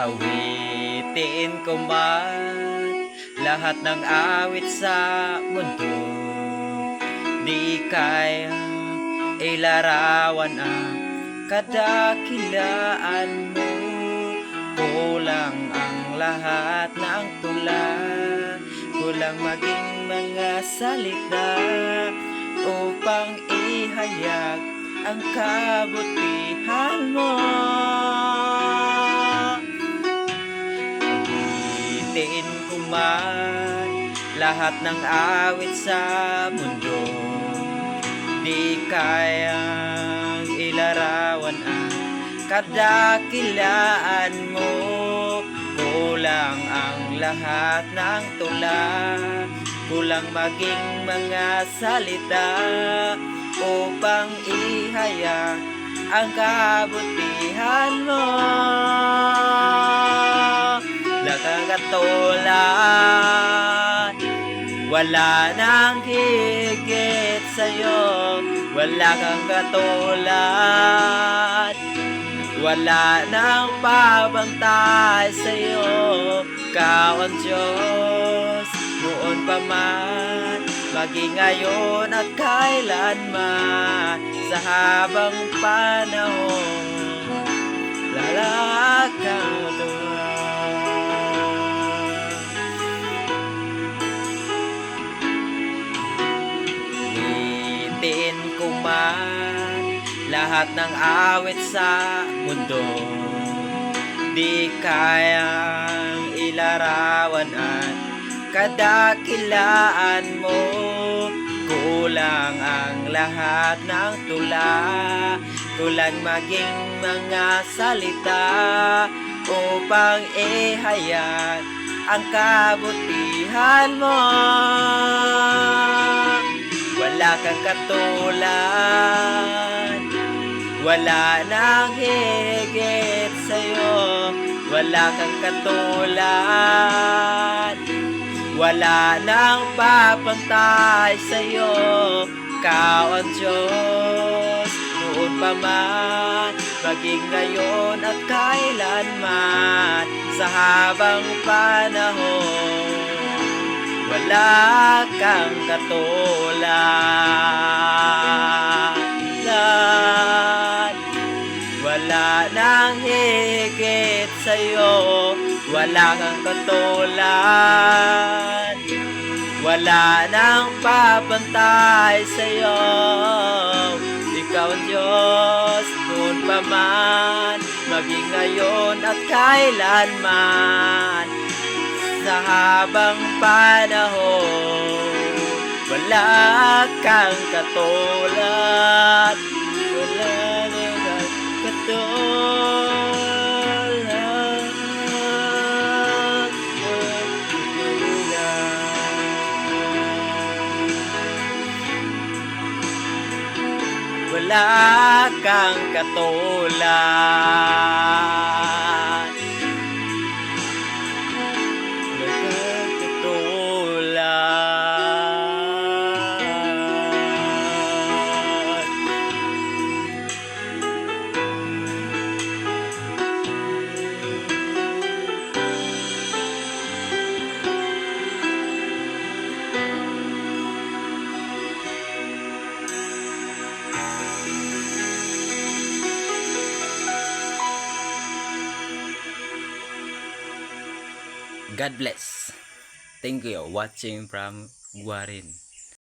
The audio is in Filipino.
Awitin ko man lahat ng awit sa mundo, di kaya ilarawan ang kadakilaan mo. Kulang ang lahat ng tula, kulang maging mga salita upang ihayag ang kabutihan mo. Awitin ko man lahat ng awit sa mundo, di kayang ilarawan ang kadakilaan mo. Kulang ang lahat ng tula, kulang maging mga salita upang ihayag ang kabutihan mo. Nakakatulad, wala nang higit sa'yo, wala kang katulad, wala nang pabantay sa'yo. Ikaw ang Diyos, noon pa man, maging ngayon at kailanman, sa habang panahon, lalakang tuwa. Awitin ko man lahat ng awit sa mundo, di kayang ilarawan at kadakilaan mo. Kulang ang lahat ng tula, kulang maging mga salita upang ihayag ang kabutihan mo. Wala kang katulad, wala nang higit sa'yo, wala kang katulad, wala nang papantay sa'yo. Ikaw ang Diyos, noon pa man, maging ngayon at kailanman, sa habang panahon, wala kang katulad. Wala nang higit sa'yo, wala kang katulad, wala nang papantay sa'yo. Ikaw ang Diyos, noon pa man, maging ngayon at kailanman, sa habang panahon, wala kang katulad, wala kang katulad. Wala kang katulad, wala kang katulad. God bless. Thank you watching from Guarin.